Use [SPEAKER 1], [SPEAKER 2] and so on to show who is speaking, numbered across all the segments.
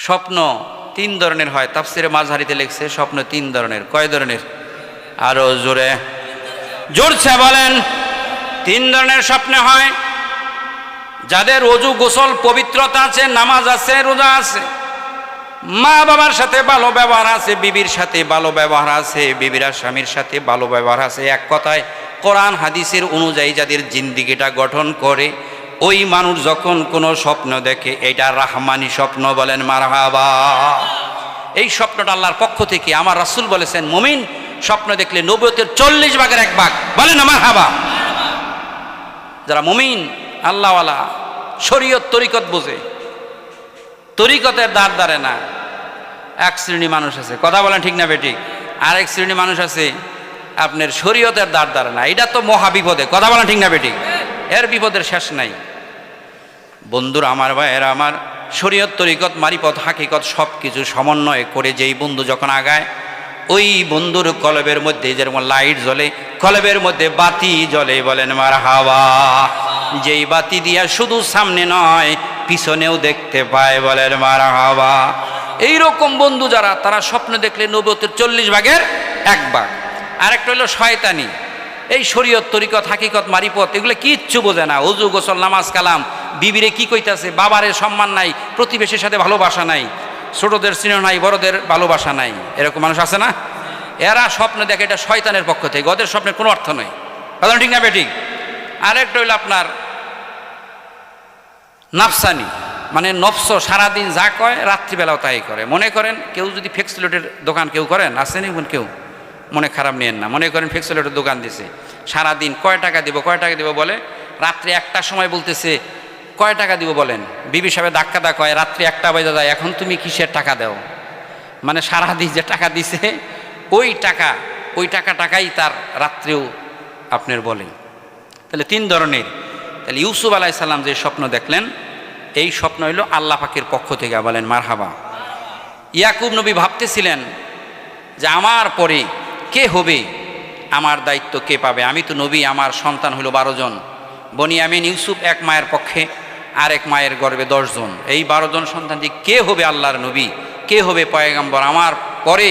[SPEAKER 1] স্বপ্ন তিন ধরনের হয়, তাফসিরে মাযহারিতে লিখছে স্বপ্ন তিন ধরনের। কয় ধরনের? আরো জোরে জোরছে বলেন। তিন ধরনের স্বপ্ন হয়। যাদের ওযু গোসল পবিত্রতা আছে, নামাজ আছে, রোজা আছে, মা বাবার সাথে ভালো ব্যবহার আছে, বিবির সাথে ভালো ব্যবহার আছে, বিবিরা স্বামীর সাথে ভালো ব্যবহার আছে, এক কথায় কোরআন হাদিসের অনুযায়ী যাদের জিন্দিগিটা গঠন করে, ওই মানুষ যখন কোনো স্বপ্ন দেখে এটা রাহমানি স্বপ্ন, বলেন মারহাবা। এই স্বপ্নটা আল্লাহর পক্ষ থেকে। আমার রাসূল বলেছেন মুমিন স্বপ্ন দেখলে নবুয়তের 40 ভাগের 1 ভাগ, বলেন মারহাবা। যারা মুমিন আল্লাহওয়ালা, শরীয়ত তরিকত বোঝে, তরিকতের দ্বার দ্বারে না। এক শ্রেণী মানুষ আছে, কথা বলেন ঠিক না বেঠিক? আরেক শ্রেণী মানুষ আছে আপনার শরীয়তের দ্বার দ্বারে না। এটা তো মহা বিপদে, কথা বলেন ঠিক না বেঠিক? এর বিপদের শেষ নাই। বন্ধুরা আমার, ভাইয়েরা আমার, শরীয়ত তরিকত মারিফত হাকিকত সব কিছু সমন্বয় করে যেই বন্ধু যখন আগায়, ওই বন্ধুর কলবের মধ্যে যেরকম লাইট জ্বলে, কলবের মধ্যে বাতি জ্বলে, বলেন মারহাবা। যেই বাতি দিয়া শুধু সামনে নয় পিছনেও দেখতে পায়, বলেন মারহাবা। এইরকম বন্ধু যারা, তারা স্বপ্ন দেখলে নবুয়তের 40 ভাগের 1 ভাগ। আরেকটা হলো শয়তানি। এই শরীয়ত তরিকত হাকিকত মারিফত এগুলো কিচ্ছু বোঝে না। ওযু গোসল নামাজ কালাম, বিবিরে কি কইতাছে, বাবারে সম্মান নাই, প্রতিবেশীর সাথে ভালোবাসা নাই, ছোটদের স্নেহ নাই, বড়দের ভালোবাসা নাই, এরকম মানুষ আছে না? এরা স্বপ্ন দেখে, এটা শয়তানের পক্ষ থেকে, ওদের স্বপ্নের কোনো অর্থ নেই, কথা ঠিক না বেঠিক? আরেকটা হইল আপনার নাফসানি, মানে নফস সারাদিন যা কয় রাত্রিবেলাও তাই করে। মনে করেন কেউ যদি ফ্লেক্সিলোটের দোকান কেউ করেন, আসেনি কেউ, মনে খারাপ নিয়েন না, মনে করেন ফ্লেক্সিলোটের দোকান দিছে, সারাদিন কয় টাকা দিব কয় টাকা দিব বলে, রাত্রি 1টার সময় বলতেছে কয় টাকা দিব বলেন, বিবি সাহেব ধাক্কা দা কয় রাত্রি 1টা বাজে যায়, এখন তুমি কিসের টাকা দাও? মানে সারাদিন যে টাকা দিছে ওই টাকাই তার রাত্রেও আপনার বলেন। তাহলে 3 ধরনের। তাহলে ইউসুফ আলাইহিস সালাম যে স্বপ্ন দেখলেন, এই স্বপ্ন হইল আল্লাহ পাকের পক্ষ থেকে, বলেন মারহাবা। ইয়াকুব নবী ভাবতেছিলেন যে আমার পরে কে হবে, আমার দায়িত্ব কে পাবে? আমি তো নবী, আমার সন্তান হলো 12 জন। বনিয়ামিন ইউসুফ এক মায়ের পক্ষে, আর এক মায়ের গর্ভে 10 জন। এই 12 জন সন্তান যে কে হবে আল্লাহর নবী, কে হবে পয়গম্বর, আমার পরে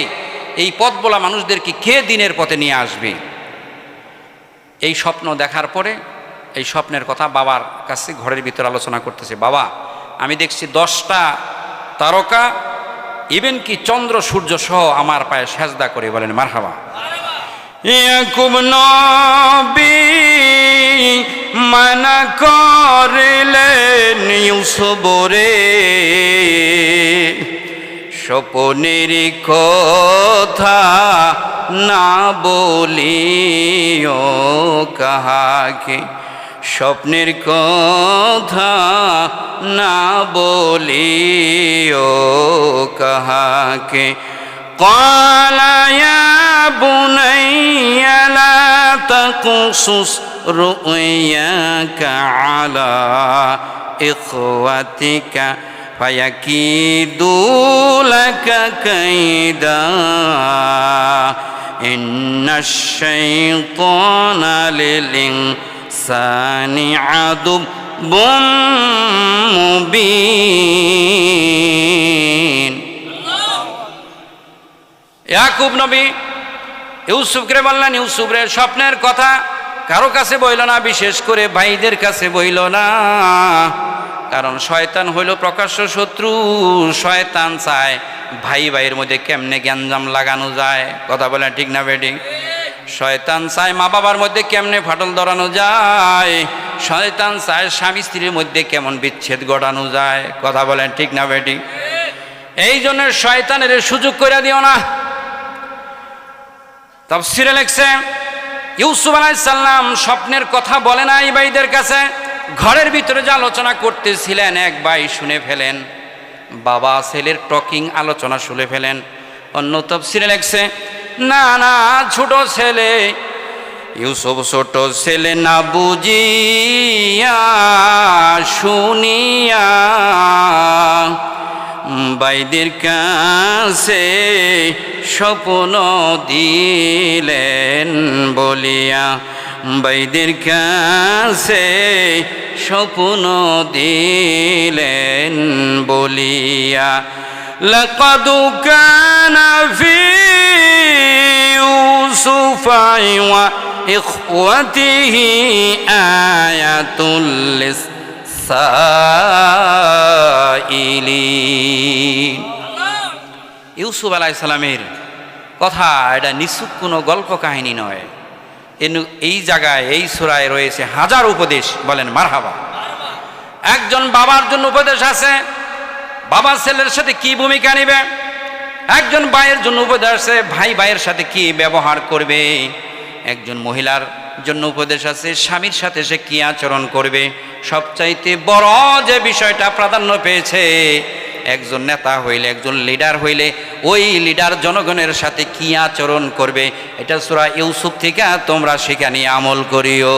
[SPEAKER 1] এই পথ বলা মানুষদেরকে কে দিনের পথে নিয়ে আসবে? এই স্বপ্ন দেখার পরে এই স্বপ্নের কথা বাবার কাছে ঘরের ভিতরে আলোচনা করতেছে। বাবা, আমি দেখছি 10টা তারকা, ইভেন কি চন্দ্র সূর্য সহ আমার পায়ে সেজদা করে, বলেন মারহাবা। ইয়াকুব নবী মানা করলেন ইউসুফরে, স্বপ্নের কথা না বলিও কাহাকে, স্বপ্নের কথা না বলিও কাহাকে। قال يا بني لا تقصص رؤياك على إخوتك فيكيدوا لك كيدا إن الشيطان للإنسان عدو মুবিন। ইয়াকুব নবী ইউসুফকে বললেন, ইউসুফ রে স্বপ্নের কথা কারো কাছে বইল না, বিশেষ করে ভাইদের কাছে বইল না, কারণ শয়তান হইল প্রকাশ্য শত্রু। শয়তান চায় ভাই ভাইয়ের মধ্যে কেমনে গ্যাঞ্জাম লাগানো যায়, কথা বলেন ঠিক না বেঠিক? শয়তান চায় মা বাবার মধ্যে কেমনে ফাটল ধরানো যায়, শয়তান চায় স্বামী স্ত্রীর মধ্যে কেমন বিচ্ছেদ ঘটানো যায়, কথা বলেন ঠিক না বেঠিক? এই জন্য শয়তানের সুযোগ করে দিও না। তাফসীরে লেখছে ইউসুফ আলাইহিস সালাম স্বপ্নের কথা বলে নাই ভাইদের কাছে, ঘরের ভিতরে যে আলোচনা করতেছিলেন এক ভাই শুনে ফেলেন, বাবা ছেলের টকিং আলোচনা শুনে ফেলেন। অন্য তাফসীরে লেখছে না না, ছোট ছেলে ইউসুফ ছোট ছেলে না বুঝিয়া শুনিয়া ভাইদের কাছে স্বপ্ন দিলেন বলিয়া, ভাইদের কাছে স্বপ্ন দিলেন বলিয়া। লাকাদ কানা ফি ইউসুফ ওয়া ইখওয়াতিহি আয়াতুল লিসাইলিন। ইউসুফ আলাইহিস সালামের কথা এটা নিছক কোনো গল্প কাহিনী নয়। এই জায়গায় এই সূরায় রয়েছে হাজার উপদেশ। বলেন মারহাবা। একজন বাবার জন্য উপদেশ আছে, বাবা ছেলের সাথে কি ভূমিকা নেবে। একজন ভাইয়ের জন্য উপদেশ আছে, ভাই ভাইয়ের সাথে কি ব্যবহার করবে। একজন মহিলার জন্য উপদেশ আছে, স্বামীর সাথে সে কি আচরণ করবে। সবচাইতে বড় যে বিষয়টা প্রাধান্য পেয়েছে, একজন নেতা হইলে, একজন লিডার হইলে ওই লিডার জনগণের সাথে কি আচরণ করবে। এটা সূরা ইউসুফ থেকে তোমরা সেখানে আমল করিও।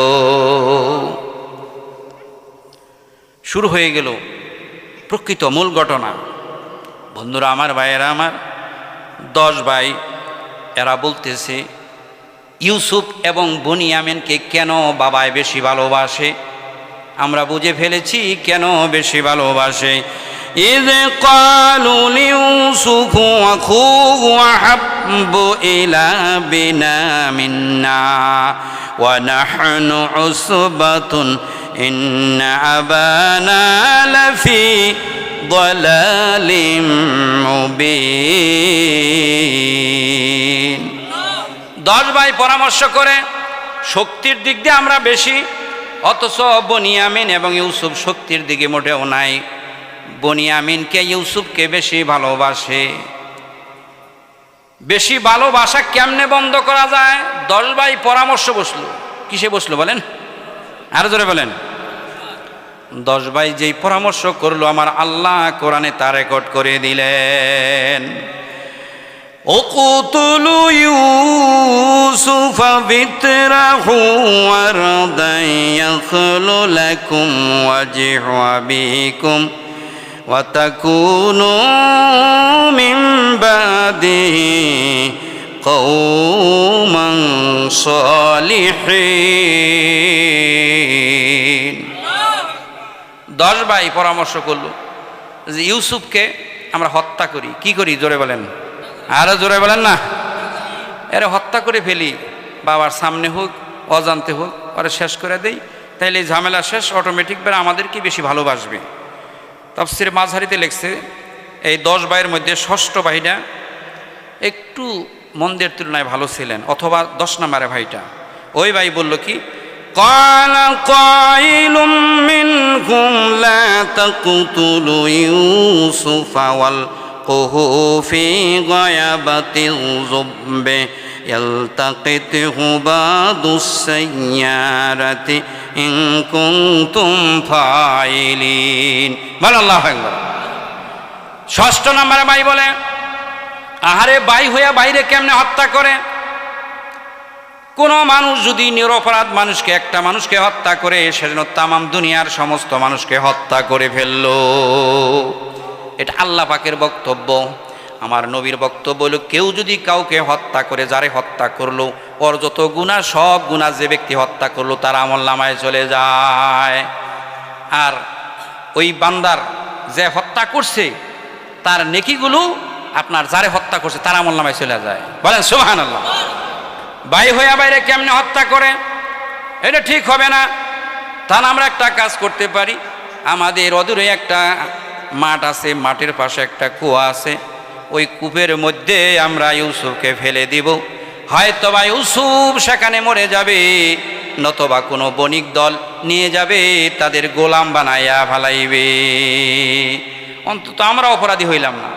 [SPEAKER 1] শুরু হয়ে গেল প্রকৃত মূল ঘটনা। বন্ধুরা আমার, ভাইয়েরা আমার, 10 ভাই এরা বলতেছে ইউসুফ এবং বনিয়ামিনকে কেন বাবায় বেশি ভালোবাসে। আমরা বুঝে ফেলেছি কেন বেশি ভালোবাসে। إذ قالوا ليوسف وأخوه أحب إلى أبينا منا ونحن عصبة إن أبانا لفي ضلال مبين। 10 ভাই পরামর্শ করে শক্তির দিক দিয়ে আমরা বেশি, অথচ বনিয়ামিন এবং ইউসুফ শক্তির দিকে মোটেও নাই। বনিয়ামিনকে ইউসুফকে বেশি ভালোবাসে। বেশি ভালোবাসা কেমনে বন্ধ করা যায়? 10 ভাই পরামর্শ বসলো। কিসে বসলো বলেন? আরো জোরে বলেন। 10 ভাই যেই পরামর্শ করলো আমার আল্লাহ কোরআনে তা রেকর্ড করে দিলেন। উকতুলু ইউসুফা বিতরাহু ওয়ারদান ইয়াখলু লাকুম ওয়াজহু আবিকুম وَتَكُونُوا مِنْ بَعْدِهِ قَوْمًا صَالِحِينَ। 10 ভাই পরামর্শ করলো যে ইউসুফকে আমরা হত্যা করি। কি করি? জোরে বলেন, আরো জোরে বলেন না। এরা হত্যা করে ফেলি, বাবার সামনে হোক অজান্তে হোক, ওরা শেষ করে দেই, তাইলে এই ঝামেলা শেষ। অটোমেটিকভাবে আমাদেরকে বেশি ভালোবাসবে। তাফসীরে মাযহারিতে লেখছে এই 10 ভাইয়ের মধ্যে ষষ্ঠ ভাইটা একটু মন্দের তুলনায় ভালো ছিলেন, অথবা 10 নম্বরের ভাইটা। ওই ভাই বলল কি, ক্বালা কাইলুম মিনহুম লা তাকতুলু ইউসুফা ওয়ালকুহু ফি গায়াবাতিল যুবbi ইয়ালতাকিতুহু বাদুস সাইয়ারাতি ইন কুনতুম ফাইলিন। বলেন আল্লাহু আকবার। ষষ্ঠ নম্বরে ভাই বলে, আহারে ভাই হইয়া বাইরে কেমনে হত্যা করে। কোন মানুষ যদি নিরপরাধ মানুষকে, একটা মানুষকে হত্যা করে, সেজন্য তামাম দুনিয়ার সমস্ত মানুষকে হত্যা করে ফেললো। এটা আল্লাহ পাকের বক্তব্য। আমার নবীর বক্তব্য হলো, কেউ যদি কাউকে হত্যা করে, যারে হত্যা করলো ওর যত গুনাহ, সব গুনাহ যে ব্যক্তি হত্যা করলো তার আমলনামায় চলে যায়। আর ওই বান্দার যে হত্যা করছে তার নেকিগুলো আপনার যারে হত্যা করছে তার আমলনামায় চলে যায়। বলেন সুবহানাল্লাহ। ভাই হইয়া বাইরে কেমনে হত্যা করে, এটা ঠিক হবে না। তাহলে আমরা একটা কাজ করতে পারি, আমাদের অদূরে একটা মাঠ আছে, মাঠের পাশে একটা কুয়া আছে, ওই কূপের মধ্যে আমরা ইউসুফকে ফেলে দিব। হয়তোবা ইউসুফ সেখানে মরে যাবে, নতবা কোনো বণিক দল নিয়ে যাবে, তাদের গোলাম বানাইয়া ফালাইবে। অন্তত আমরা অপরাধী হইলাম না,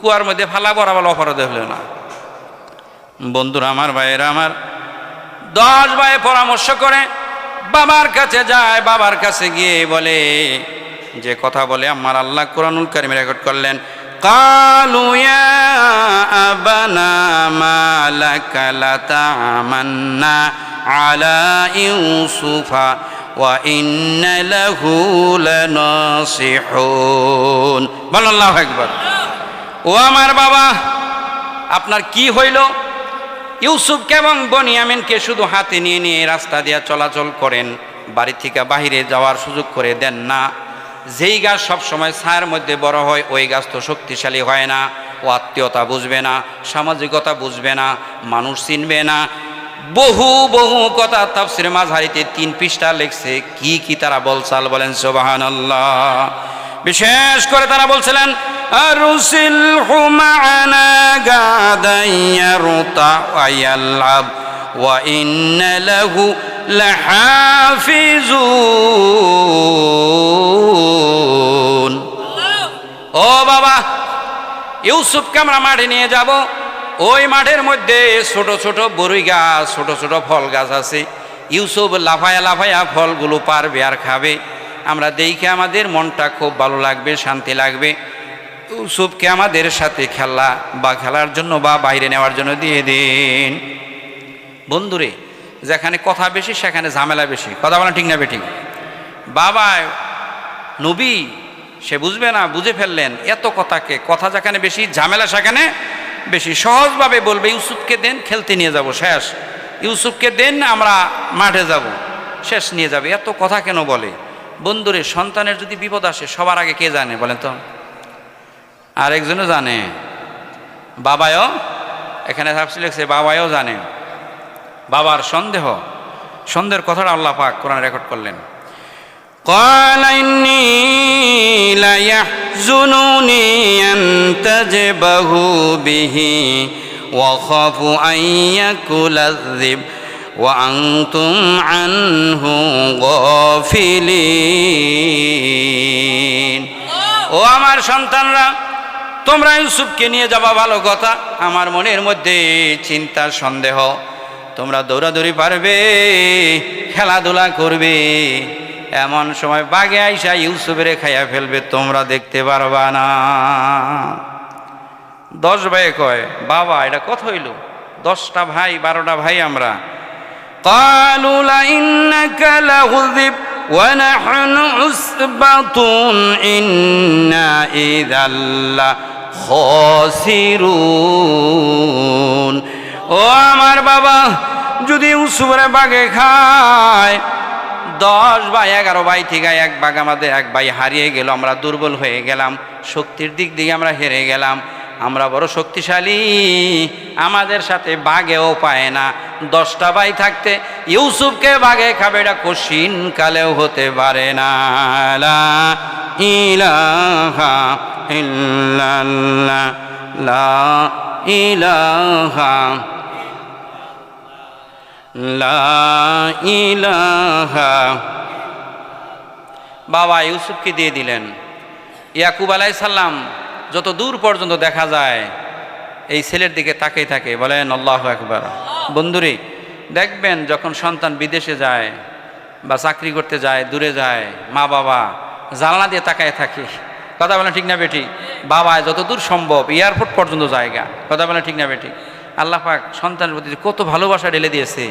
[SPEAKER 1] কুয়ার মধ্যে ফালা বরাবর অপরাধী হইল না। বন্ধুরা আমার, ভাইয়েরা আমার, 10 ভাই পরামর্শ করে বাবার কাছে যায়। বাবার কাছে গিয়ে বলে যে কথা বলে আমার আল্লাহ কোরআনুল কারীমে রেকর্ড করলেন, قالوا يا أبانا ما لك لتأمنا على يوسف وإن له لناصحون। বলেন আল্লাহু আকবার। ও আমার বাবা, আপনার কি হইল? ইউসুফকে এবং বনিয়ামিনকে শুধু হাতে নিয়ে নিয়ে রাস্তা দিয়ে চলাচল করেন, বাড়ি থেকে বাহিরে যাওয়ার সুযোগ করে দেন না। যেই গাছ সব সময় ছায়ার মধ্যে বড় হয় ওই গাছ তো শক্তিশালী হয় না, ও আত্মীয়তা বুঝবে না, সামাজিকতা বুঝবে না, মানুষ চিনবে না। বহু বহু কথা তাফসিরে মাযহারিতে 3 পৃষ্ঠা লিখছে। কি কি তারা বলছাল বলেন সুবহানাল্লাহ। বিশেষ করে তারা বলছিলেন আরসিলহু মা'আনা গাদান ইয়ারতা ওয়া ইয়ালআব ওয়া ইন্না লাহু লাহাফিজুন। ও বাবা, ইউসুফকে আমরা মাঠে নিয়ে যাব। ওই মাঠের মধ্যে ছোট ছোট বরই গাছ, ছোট ছোট ফল গাছ আছে। ইউসুফ লাফায়া লাফায়া ফলগুলো পারবে আর খাবে। আমরা দেখে আমাদের মনটা খুব ভালো লাগবে, শান্তি লাগবে। ইউসুফকে আমাদের সাথে খেলার জন্য বা বাইরে নেওয়ার জন্য দিয়ে দিন। বন্ধুরে, যেখানে কথা বেশি সেখানে ঝামেলা বেশি। কথা বলা ঠিক না বেঠিক? বাবা নবী, সে বুঝবে না, বুঝে ফেললেন এত কথাকে। কথা যেখানে বেশি, ঝামেলা সেখানে বেশি। সহজভাবে বলবে ইউসুফকে দেন, খেলতে নিয়ে যাব, শেষ। ইউসুফকে দেন, আমরা মাঠে যাব, শেষ, নিয়ে যাবে। এত কথা কেন বলে? বন্ধুরে, সন্তানের যদি বিপদ আসে সবার আগে কে জানে বলেন তো? আরেকজনও জানে, বাবাও। এখানে তাফসীর লিখছে বাবাও জানে। বাবার সন্দেহের কথাটা আল্লাহ পাক কোরআনে রেকর্ড করলেন। قال إني ليحزنني أن تذهبوا به وأخاف أن يأكل الذئب وأنتم عنه غافلين। ও আমার সন্তানরা, তোমরা ইউসুফকে নিয়ে যাবা ভালো কথা। আমার মনের মধ্যে চিন্তা, সন্দেহ। তোমরা দৌড়াদৌড়ি পারবে, খেলাধুলা করবে, এমন সময় বাঘে আইসা ইউসুফের খাইয়া ফেলবে, তোমরা দেখতে পারবা না। 10 ভাই কয়, বাবা এটা কথা হইল? 10টা ভাই, 12টা ভাই আমরা। قالوا لئنك لغذب ونحن عصبة إنا إذا لخاسرون। ও আমার বাবা, যদি ইউসুফের বাঘে খায়, 10 ভাই 11 ভাই থেকে এক ভাগ আমাদের, এক ভাই হারিয়ে গেল, আমরা দুর্বল হয়ে গেলাম, শক্তির দিক দিয়ে আমরা হেরে গেলাম। আমরা বড় শক্তিশালী, আমাদের সাথে বাঘেও পায় না। 10টা ভাই থাকতে ইউসুফকে বাঘে খাবে, এটা কঠিন কালেও হতে পারে না। লা ইলাহা ইল্লাল্লাহ, লা ইলাহা, লা ইলাহা। বাবা ইউসুফকে দিয়ে দিলেন। ইয়াকুব আলাইহিস সালাম যত দূর পর্যন্ত দেখা যায় এই ছেলের দিকে তাকিয়ে থাকে। বলেন আল্লাহু আকবার। বন্ধুরে, দেখবেন যখন সন্তান বিদেশে যায় বা চাকরি করতে যায়, দূরে যায়, মা বাবা জানলা দিয়ে তাকায় থাকে। কথা বলেন ঠিক না বেটি? বাবা যত দূর সম্ভব এয়ারপোর্ট পর্যন্ত জায়গা। কথা বলেন ঠিক না বেটি? আল্লাহ পাক সন্তানের প্রতি কত ভালোবাসা ঢেলে দিয়েছে,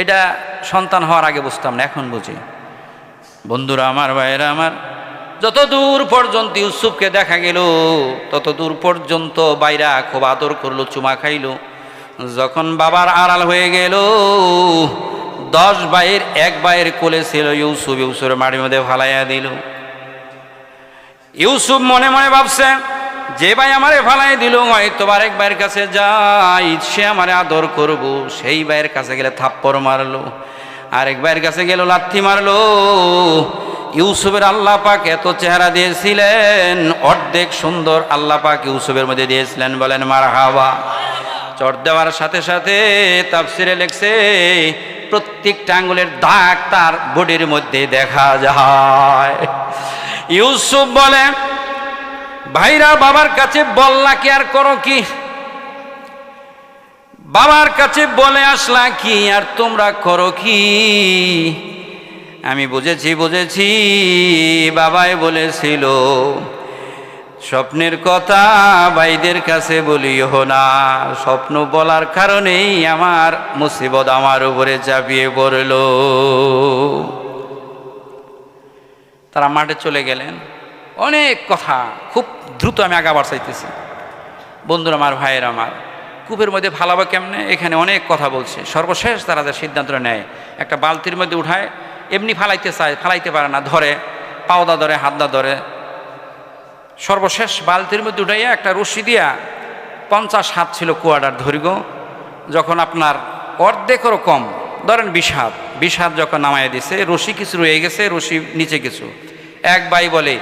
[SPEAKER 1] এটা সন্তান হওয়ার আগে বুঝতাম না, এখন বুঝি। বন্ধুরা আমার, ভাইয়েরা আমার, যত দূর পর্যন্ত ইউসুফকে দেখা গেল তত দূর পর্যন্ত বাইরা খুব আদর করলো, চুমা খাইলো। যখন বাবার আড়াল হয়ে গেল, 10 ভাইয়ের এক ভাইয়ের কোলে ছিল ইউসুফ, ইউসুফের মাটির মধ্যে ফালাইয়া দিল। ইউসুফ মনে মনে ভাবছে, যে ভাই আমারে ফালাই দিল, হয়তো আরেক ভাইয়ের কাছে যাই, সে আমারে আদর করব। সেই ভাইয়ের কাছে গেলে থাপ্পড় মারলো, আরেক ভাইয়ের কাছে গেল লাথি মারলো। ইউসুফের আল্লাহ পাক এত চেহারা দিয়েছিলেন, অর্ধেক সুন্দর আল্লাহ পাক ইউসুফের মধ্যে দিয়েছিলেন। বলেন মারহাবা। চট দেওয়ার সাথে সাথে তাফসিরে লেখছে প্রত্যেকটা আঙ্গুলের দাগ তার বডির মধ্যে দেখা যায়। ইউসুফ বলে, ভাইরা বাবার কাছে বললা কি আর করো কি? বাবার কাছে বলে আসলা কি আর তোমরা করো কি? আমি বুঝেছি, বাবাই বলেছিল স্বপ্নের কথা ভাইদের কাছে বলিও না। স্বপ্ন বলার কারণেই আমার মুসিবত আমার উপরে চাপিয়ে পড়ল। তারা মাঠে চলে গেলেন। অনেক কথা, খুব দ্রুত আমি আগাবার চাইতেছি। বন্ধুরা আমার, ভাইয়ের আমার, কূপের মধ্যে ফালাবো কেমনে, এখানে অনেক কথা বলছে। সর্বশেষ তারা যে সিদ্ধান্ত নেয়, একটা বালতির মধ্যে উঠায়, এমনি ফালাইতে চায়, ফালাইতে পারে না, ধরে পাওদা ধরে, হাতদা ধরে, সর্বশেষ বালতির মধ্যে উঠাইয়া একটা রশি দিয়া 50 হাত ছিল কুয়াটার দৈর্ঘ্য, যখন আপনার অর্ধেকেরও কম, ধরেন 20 হাত যখন নামাইয়া দিছে, রশি কিছু রয়ে গেছে, রশি নিচে কিছু। এক ভাই বলে,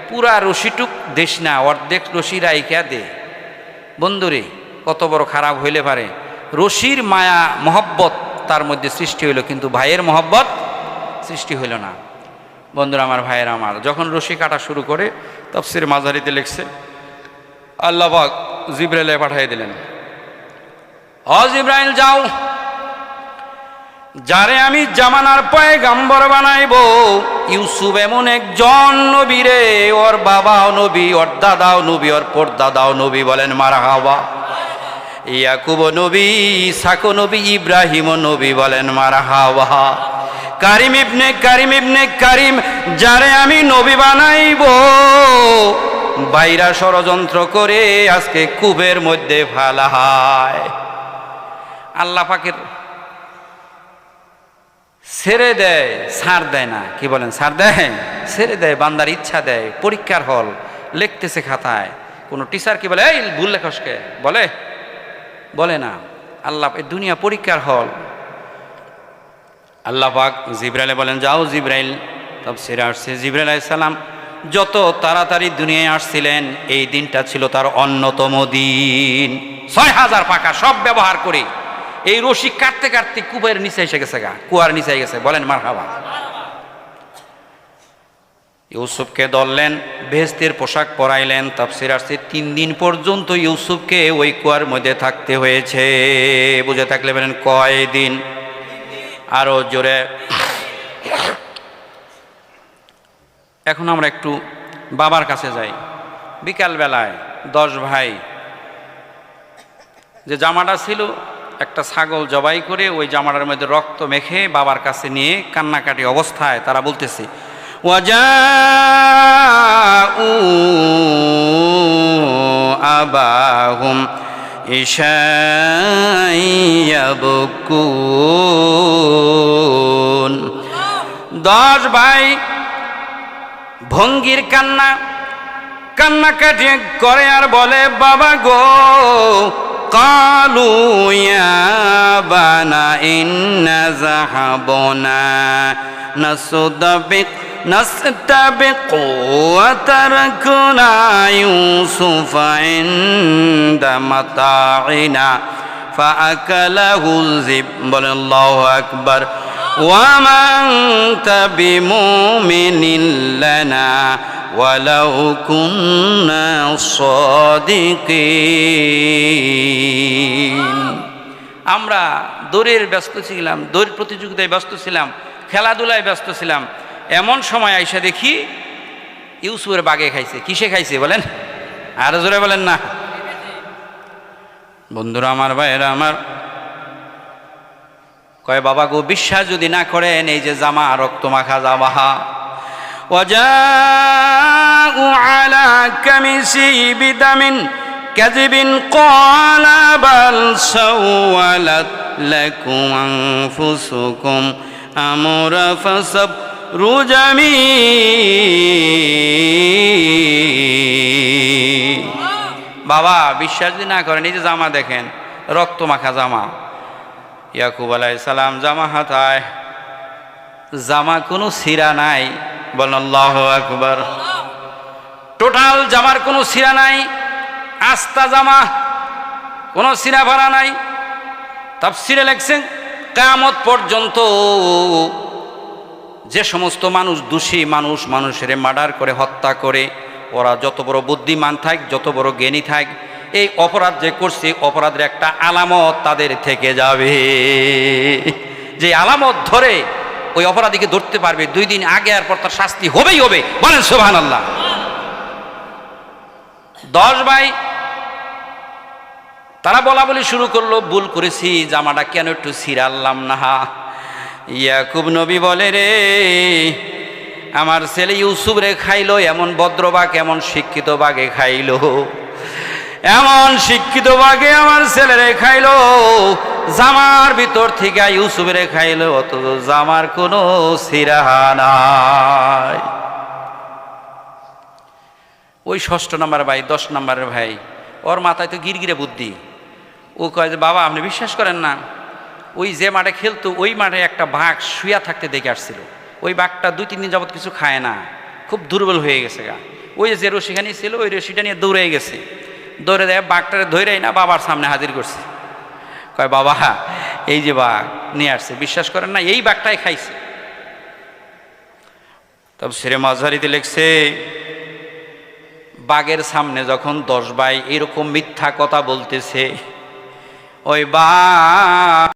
[SPEAKER 1] পুরা রশিটুক দেশ না, অর্ধেক রশি রাইখা দে। বন্ধুরে, কত বড় খারাপ হইলে পারে। রশির মায়া মহব্বত তার মধ্যে সৃষ্টি হইল, কিন্তু ভাইয়ের মহব্বত সৃষ্টি হইল না। বন্ধুরা আমার, ভাইয়ের আমার, যখন রশি কাটা শুরু করে, তাফসীর মাঝারিতে লিখছে আল্লাহ পাক জিবরাইলে পাঠিয়ে দিলেন, ও জিবরাইল যাও, যারে আমি জামানার পয়গাম্বর বানাইব, ইউসুফ এমন একজন নবী রে, ওর বাবাও নবী, ওর দাদাও নবী, ওর পরদাদাও নবী, বলেন মারহাবা। ইয়াকুব নবী, ইসাকও নবী, ইব্রাহিমও নবী, বলেন মারহাবা। কারিম ইবনে কারিম, যারে আমি নবী বানাইব, বাইরা ষড়যন্ত্র করে আজকে কূপের মধ্যে ফালায়। আল্লাহ পাকের ছেড়ে দেয়, ছাড় দেয় না। কি বলেন? ছাড় দেয়, ছেড়ে দেয়, বান্দার ইচ্ছা দেয়। পরীক্ষার হল, লিখতেছে খাতায়, কোনো টিচার কি বলে, এই ভুল লেখসকে বলে না। আল্লাহ, এই দুনিয়া পরীক্ষার হল। আল্লাহ পাক জিবরাইলে বলেন, যাও জিবরাইল। তাফসীরে আসছে জিবরাইল আলাইহিস সালাম যত তাড়াতাড়ি দুনিয়ায় আসছিলেন, এই দিনটা ছিল তার অন্যতম দিন। 6000 পাকা সব ব্যবহার করে এই রশি কাটতে কাটতে কূপের নিচে এসে গেছে, কুয়ার নিচে গেছে, বলেন মারহাবা। ইউসুফকে ধরলেন, বেহেশতের পোশাক পরাইলেন। তাফসীরে আসছে 3 দিন পর্যন্ত ইউসুফকে ওই কুয়ার মধ্যে থাকতে হয়েছে। বুঝে থাকলে বলেন কয় দিন? আরো জোরে। এখন আমরা একটু বাবার কাছে যাই। বিকাল বেলায় 10 ভাই, যে জামাটা ছিল, একটা ছাগল জবাই করে ওই জামাটার মধ্যে রক্ত মেখে বাবার কাছে নিয়ে কান্নাকাটি অবস্থায় তারা বলতেছে, ওয়াজাউ আবাহুম ইশাইয়াবকুন। 10 ভাই ভঙ্গির কান্নাকাটি করে আর বলে, বাবা গো, কালু ইয়া বানা ইন্না যাহাবনা নাস্তাবিকু ওয়া তারাকনা ইউসুফা ইনদা মাতাইনা ফাআকালাহুল যিব। বলেন আল্লাহু আকবার। ওয়া মা আনতা বিমুমিনিন লানা ওয়ালাউ কুন্না সাদিকিন। আমরা দৌড়ের ব্যস্ত ছিলাম, দৌড় প্রতিযোগিতায় ব্যস্ত ছিলাম, খেলাধুলায় ব্যস্ত ছিলাম। এমন সময় আইসা দেখি ইউসুফের বাগে খাইছে। কিসে খাইছে বলেন? আর জোরে বলেন না। বন্ধুরা আমার, ভাইয়েরা আমার, কয় বাবা গো, বিশ্বাস যদি না করেন, এই যে জামা, রক্ত মাখা জামা, ওয়াজাউ আলা কামিসি বিদামিন কাযিবিন ক্বালা বাল সাওয়ালাত লাকুম আনফুসুকুম আমরা ফাসাবরু জামিল। বাবা বিশ্বাস যদি না করেন, এই যে জামা দেখেন, রক্ত মাখা জামা। ইয়াকুব আলাইহিস সালাম জামা হাতায়, জামা কোনো ছিঁড়া নাই। বলেন আল্লাহু আকবার। টোটাল জামার কোনো ছিঁড়া নাই, আস্তা জামা, কোনো ছিঁড়া ফাড়া নাই। তাফসীরে লেখছেন, কিয়ামত পর্যন্ত যে সমস্ত মানুষ দোষী মানুষের মার্ডার করে, হত্যা করে, ওরা যত বড় বুদ্ধিমান থাক, যত বড় জ্ঞানী থাক, এই অপরাধ যে করছে, অপরাধের একটা আলামত তাদের থেকে যাবে। যে আলামত ধরে ওই অপরাধীকে ধরতে পারবে, 2 দিন আগে আর পর তার শাস্তি হবেই হবে। বলেন সুবহানাল্লাহ। 10 ভাই তারা বলা বলি শুরু করলো, ভুল করেছি, জামাটা কেন একটু ছিঁড়ালাম না। ইয়াকুব নবী বলে, রে আমার ছেলে ইউসুফ রে খাইলো, এমন ভদ্রবাগ, এমন শিক্ষিত বাগে খাইলো, এমন শিক্ষিত বাগে আমার ছেলেরে খাইলো, জামার ভিতর থেকে ইউসুফ রে খাইলো, অথচ জামার কোনো ছিঁড়া নাই। ওই 6 নম্বর ভাই 10 নম্বরের ভাই, ওর মাথায় তো গিরগিরে বুদ্ধি। ও কয় যে বাবা আপনি বিশ্বাস করেন না, ওই যে মাঠে খেলতো ওই মাঠে একটা বাঘ শুয়া থাকতে দেখে আসছিল। ওই বাঘটা 2-3 দিন যাবৎ কিছু খায় না, খুব দুর্বল হয়ে গেছে গা। ওই যে রশিখানি ছিল ওই রশিটা নিয়ে দৌড়ে গেছে, দৌড়ে দেয় বাঘটারে ধরেই না বাবার সামনে হাজির করছে। কয় বাবা এই যে বাঘ নিয়ে আসছে, বিশ্বাস করেন না এই বাঘটাই খাইছে। তাফসীরে মাযহারিতে লিখছে বাঘের সামনে যখন 10 ভাই এরকম মিথ্যা কথা বলতেছে, ওই বাঘ